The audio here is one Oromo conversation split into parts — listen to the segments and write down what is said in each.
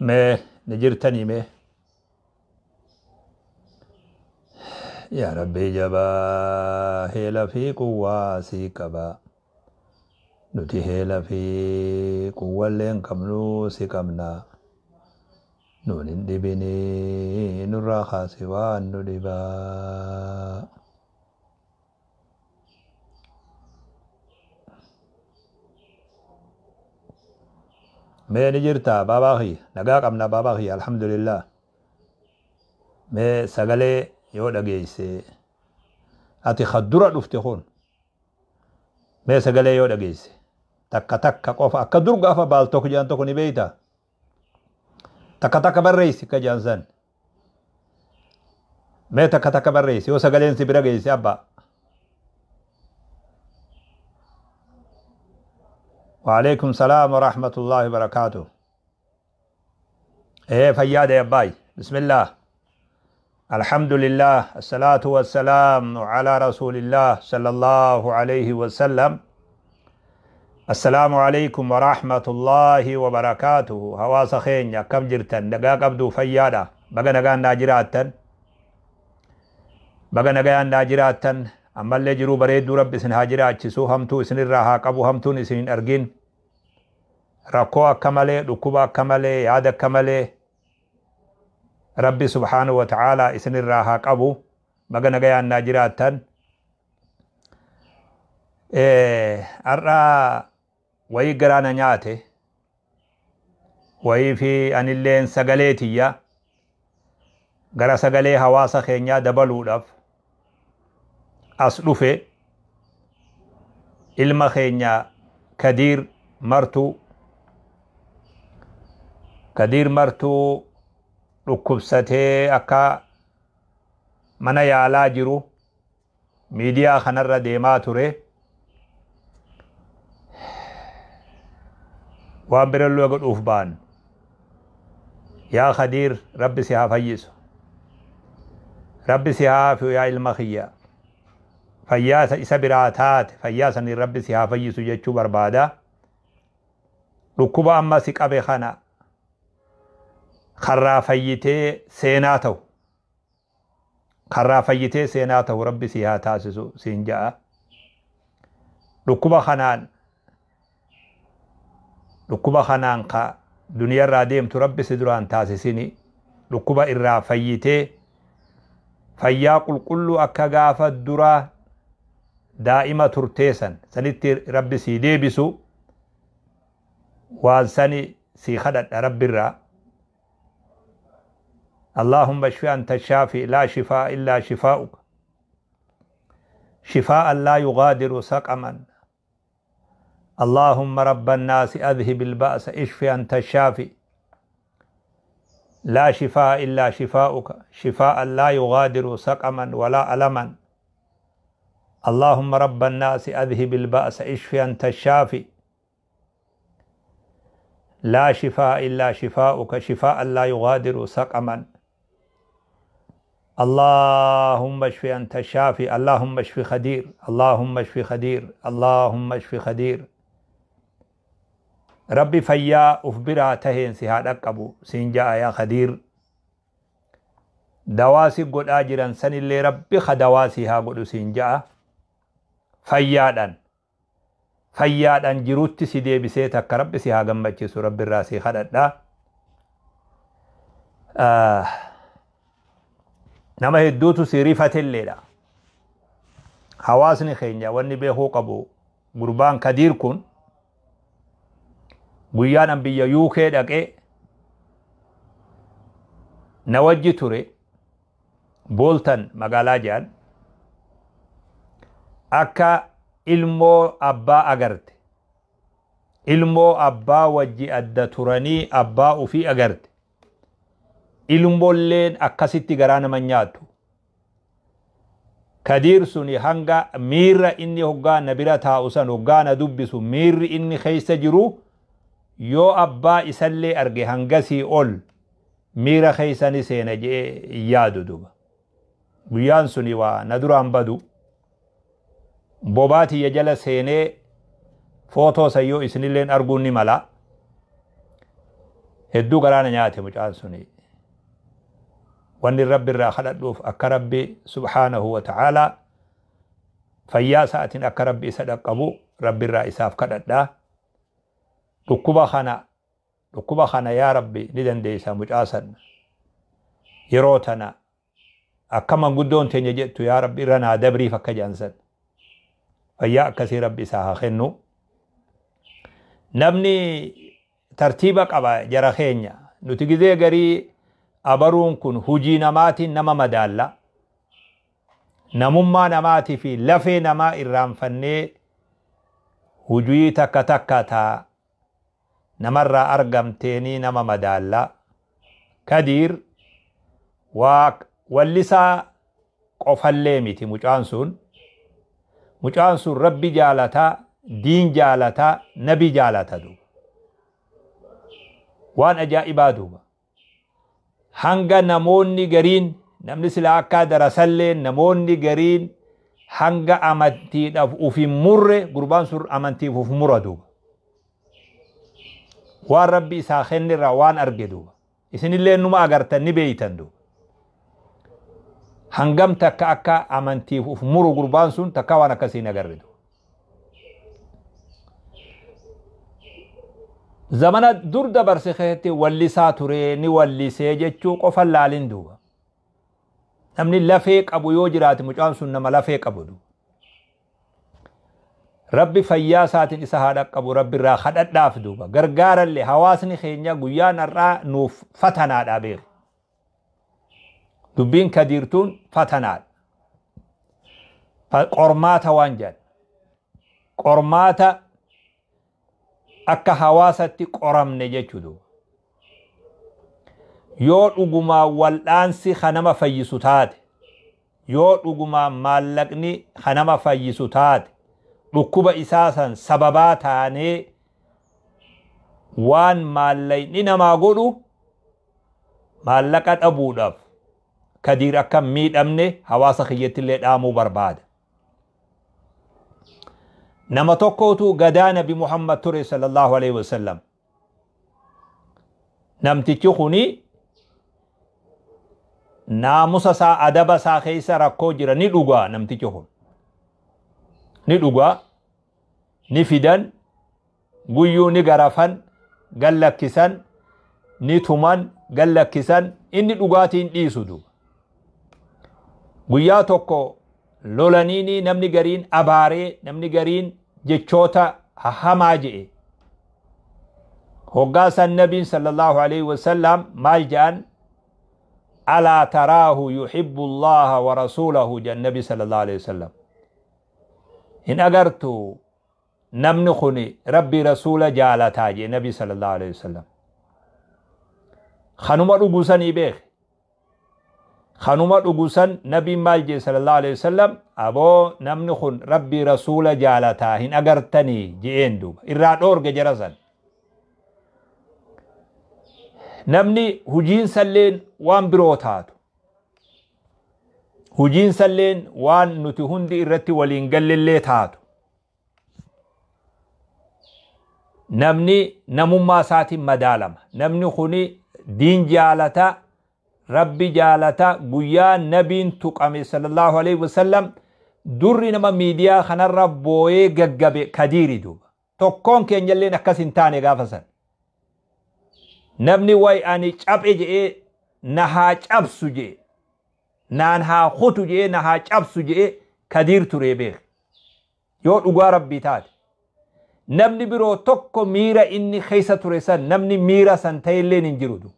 ما نجرتني ما يا ربي جبا هيلا في قوة سيكبا نتي هيلا في قوة لين كملو سيكمنا نون دبني نرى خاسوان ندبا ما نجرتا باباخي نقاق امنا باباخي الحمد لله ما سغلي يو دغيسي اتي خدرا دفتخون ما سغلي يو دغيسي تك تك قف اكدر غافا بالتوك جان توك ني بيتا تك تك بريسي كجانزن ما تك تك بريسي يو سغلين سي برغيسي ابا وعليكم السلام ورحمة الله وبركاته ايه فياد يا باي بسم الله الحمد لله الصلاة والسلام على رسول الله صلى الله عليه وسلم السلام عليكم ورحمة الله وبركاته هواس خين يا كم جرتن دقاق أبدو فيادا بقى نقان ناجراتن بقى نقان ناجراتن أما اللي جرو بريد رب سن هاجرات سو همتو سن الراها قبو همتو نسين أرجين ركوع كمالي ركوبا كمالي يادا كمالي ربي سبحانه وتعالى اسن الراها قبو بقى نقان ناجراتن أرى وي قرانا نياتي وي في أن اللين سقليتيا قرا سقلي هواسا خينيا دبلو دف أصلوفي إلما خينيا كدير مرتو ركبستي أكا منا يالا جرو ميديا خنر ديما توري وابرلو يقول أوفبان يا خدير ربي سيها فيسو ربي سيها في يا المخيا فياس إسابراتات فياس أن ربي سيها فيسو جيتشو بربادا ركوبا أما سيقابي خانا خرا فيتي سيناتو ربي سيها تاسسو سينجاء ركوبا خنان قا دنيا راديم تربي سدران تاسسيني ركوبا إرا فيتي فياقل كل أكغافة درا دائما ترتيسا سنت ربي سيدي بسو وانساني سيخدت ربي الرا اللهم اشفي أنت الشافي لا شفاء إلا شفاؤك شفاء لا يغادر سقما اللهم رب الناس أذهب البأس اشفي أنت الشافي لا شفاء إلا شفاؤك شفاء لا يغادر سقما ولا ألما اللهم رب الناس أذهب البأس اشفي أنت الشافي لا شفاء إلا شفاؤك شفاء لا يغادر سقما اللهم اشفي أنت الشافي اللهم اشفي خدير اللهم اشفي خدير اللهم اشفي خدير ربي فيا أفبرا تهين سهاد أقبو سنجا يا خدير دواسي قد آجرا سن اللي ربي خدواسي ها قد سنجا فيادا جروت سيدي بسيتك ربي سيها قمتش ربي الراسي خددا نما هدوتو سيريفة الليلة حواسني خينيا واني بيهو قبو قربان كدير كن guyyaan an biyya UK dhaqee na wajji ture Bolton magaalaa jedhan akka ilmoo abbaa agarte ilmoo abbaa wajji adda turanii abbaa ufii agarte ilmoolleen akkasitti garaa nama nyaatu Kadiir suni hanga miirra inni hoggaa na bira taa'u san hoggaa na dubbisu miirri inni keessa jiru yoo abbaa isallee arge hangasii ol miira keeysani seena jee yaadu duba guyyaan suni waa na duraan badu bobaatiyya jala seenee footoo sayyoo isinilleen arguun ni mala هدو قرانا نياتي مجان سني وان الرب الراخل أكا ربي سبحانه وتعالى فيا ساعة أكا ربي صدق أبو رب الرئيساف كددا ركوبا خانا يا ربي ندن ديسا مجاسا يروتنا أكا من قدون تنججتو يا ربي رنا دبري فكا جانسا فيا أكسي ربي ساها خنو نبني ترتيبك أبا جرخينيا نتجزي غري أبرون كن هجي نماتي نما مدالا نمما نماتي في لفي نما إرام فني هجوي تكا تكا تا نمر أرقمتيني نما مدالا كدير واللسا قفليمتي مجانسون ربي جالتا دين جالتا نبي جالتا دو وان أجائبا دوبا hanga namoonni gariin namni sila akka darasallee namoonni gariin hanga amantiidhaaf ufin murre gurbaan sun amantiif uf mura duuba waan rabbi isaa kennirraa waan arge duuba isinillee numa agartan ni beeytan duuba hangam takka akka amantiif uf muru gurbaan sun takka waan akkasiin agarre duuba زمانة دور دبر سخيتي واللسا تريني واللسي جتشو قفل لالين دوبا نمني لفيق أبو يوجرات مجان سنما لفيق أبو دو ربي فياسات إسهادك أبو ربي را خدت داف دوبا غرغار اللي حواسني خينيا قيان الرا نوف فتنات أبير دبين كديرتون فتنات قرمات وانجان قرمات akka hawaasatti qoramne jechuudha yoo dhuguma wal'aansi kanama fayyisu taate yoo dhuguma maallaqni kanama fayyisu taate dhukkuba isaasan sababaa taanee waan maallayni namaa godhu maallaqa dhabuudhaaf kadiir akka miidhamne hawaasa kiyyattillee dhaamuu barbaada نما توكوتو غدا نبي محمد توري صلى الله عليه وسلم نمتي خوني ناموسا سا ادب سا خيسا ركو جرا ني دوغا نمتي خون ني دوغا ني فيدان غيو ني غرافان غلكسان ني تومان غلكسان اني دوغاتين ديسودو غيا توكو لولانيني نمني غرين أباري نمني غرين جيتشوتا هاماجي هوغاس النبي صلى الله عليه وسلم مالجان ألا تراه يحب الله ورسوله جاء النبي صلى الله عليه وسلم إن أغرتو نمني خوني ربي رسول جالتا جي النبي صلى الله عليه وسلم خانوما رغوساني بيخ خانوما رغوسان نبي مالجي صلى الله عليه وسلم أبو نمني خون ربي رسول جالتا إن أغرتني جيين دوب إراد أورغ جرسان نمني هجين سلين وان بروتاتو هجين سلين وان نتهندي إرتي ولينقل اللي تاتو نمني نمما ساتي مدالم نمني خوني دين جالتا ربي جالتا قيا نبي تقامي صلى الله عليه وسلم دري نما ميديا خنا ربوي غغبي كديري دوبا توكون كين يلي نكاسين تاني غافسن نبني واي اني چاب اجي نها چاب سوجي نانها خطو جي نها چاب سوجي كدير تريبه يو دغا ربي تات نبني برو توكو ميرا اني خيسه تريسن نبني ميرا سنتيلين انجرودو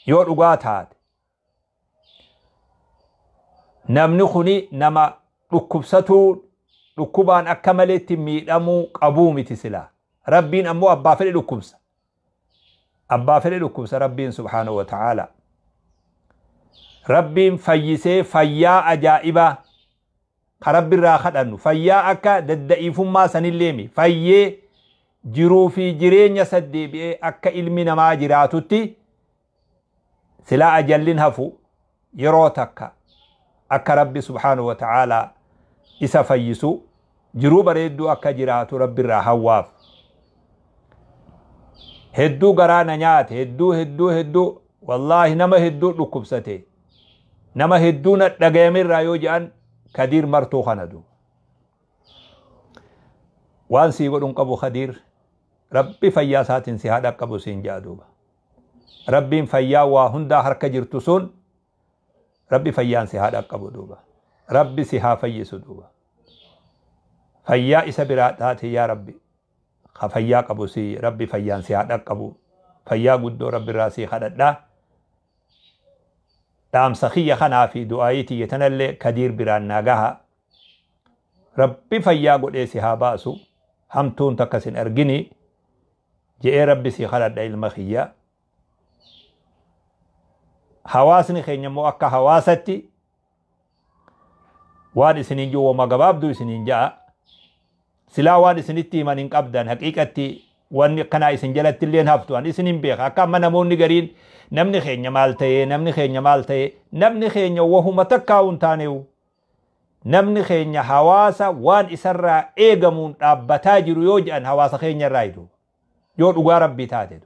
يو دغا تات نمني خوني نما ركبستو ركبان اكملت ميدمو قبومي تسلا ربين امو ابا فلي ركبس أبا فلي ركبس ربين سبحانه وتعالى ربين فيسي فيا أجائبا خرب الراخد أنه فيا أكا ددئيف ما سنليمي فيا جرو في جرين يسدي بي أكا علمنا ما جراتوتي سلا أجلين هفو يروتك أكا ربي سبحانه وتعالى إسا فيسو جرو بريدو أكا جراتو ربي الراحواف hedduu garaana nyaate hedduu wallahi nama hedduu dhukkubsate nama hedduu na dhagayamirraa yoo jedhan Kadiir martuu kana duuba waan sii godhun qabu Kadiir rabbi fayyaa isaatiin si haadha qabu siin jaa duuba rabbiin fayyaa waa hundaa harka jirtu sun rabbi fayyaan si haadha qabu duuba rabbi si haa fayyisu duuba fayyaa isa biraa taate yaa rabbi fayyaa qabu si rabbi fayyaan si haadha qabu fayyaa guddoo rabbi irraa si kadhadhaa dhaamsa kiyya kanaa fi du'aayitii yetanallee Kadiir biraan naagaha rabbi fayyaa godhee si haa baasu hamtuun takka sin argini je'ee rabbi si kadhadha ilma kiyya hawaasni keenya immoo akka hawaasatti waan isiniin jiru wama gabaabduu isiniin ja'a silaa waan isinitti himan hin qabdan haqiiqatti wanni akkanaa isin jalatti illee haftu an isiniin beeka akka amma namoonni gariin namni keenya maal ta'ee namni keenya wahuma takkaa hin taaneewu namni keenya hawaasa waan isarraa eegamuun dhaabbataa jiru yoo jedhan hawaasa keenya irraa hidu yoo dhugaa rabbii taate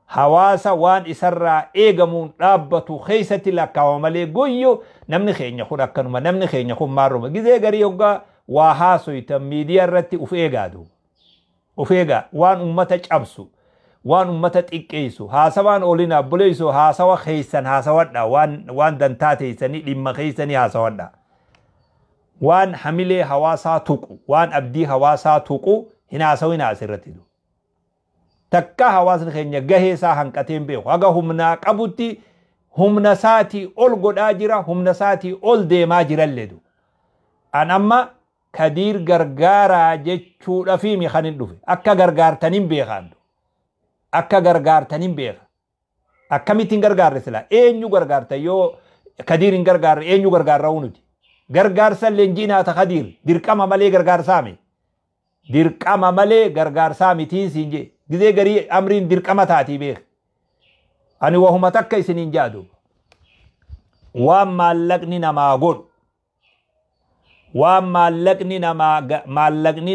hawaasa waan isarraa eegamuun dhaabbatu keessatti lakkaawama malee goyyoo namni keenya kun akkanuma namni keenya kun maarruma gizee garii hoggaa waa haasoytan miidiyaa irratti uf eegaa waan ummata cabsu waan ummata xiqqeessu haasawaan olina buleessu haasawa keessan haasawadha waan dantaa teessanii dhimma keessanii haasawadha waan hamilee hawaasaa tuqu waan abdii hawaasaa tuqu hin haasawina asirratti takka hawaasni keenya gaheesaa hanqateen beeku haga humnaa qabutti humna saatii ol godhaa jira humna saatii ol deemaa jiralleedu an amma Kadiir gargaaraa jechuudha fi mi kanin dhufe akka gargaartanin beekan akka gargaartanin beeka akkamittiin gargaarre sila eenyu gargaarta yoo Kadiir hin gargaarre eenyu gargaarra unuti gargaarsa leenjiinaata Kadiir dirqama malee gargaarsaame dirqama malee gargaarsaami tiin siinje gizee garii amriin dirqama taatii beeka ani wahuma takka isiniin jaadu waan maallaqni namaa godhu waan maallaqni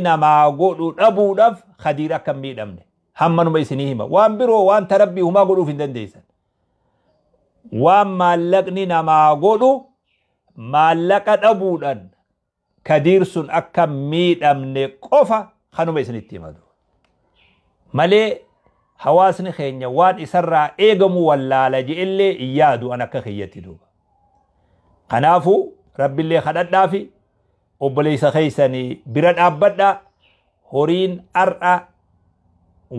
namaa godhu dhabuudhaaf Kadiir akka hin miidhamne hammanuma isinii hima waan biroo waan tarabbii humaa godhuuf hin dandeessan waan maallaqni namaa godhu maallaqa dhabuudhaan Kadiir sun akka hin miidhamne qofa kanuma isinitti himatu malee hawaasni keenya waan isarraa eegamu wallaala je'illee iyyaadu an akka kiyyatti duuba kanaafuu rabbillee kadhadhaafi obboleessa keessanii bira dhaabbadha horiin ar'a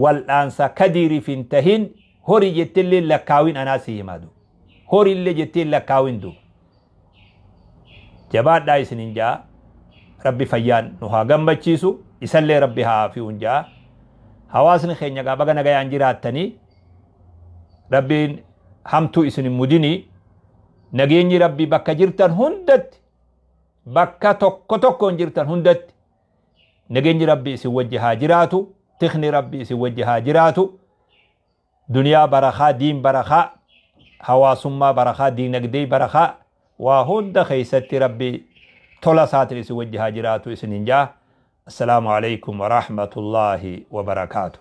wal'aansa Kadiiriif hin tahin horii jettillee lakkaawin anaa si himaadu horiillee jettee lakkaawin du jabaadhaa isinin jaa rabbi fayyaan nu haa gammachiisu isallee rabbi haa afiun jaa hawaasni keenya gaa baga nagayaan jiraattanii rabbiin hamtuu isinin mudini nageenyi rabbi bakka jirtan hundatti bakka tokkoon jirtan hundatti nageenyi rabbi isin wajji haa jiraatu tikni rabbi isin wajji haa jiraatu duniyaa barakaa diin barakaa hawaasummaa barakaa diinagdee barakaa waa hunda keessatti rabbi tola saatiin isin wajji haa jiraatu isinin jaa السلام عليكم ورحمة الله وبركاته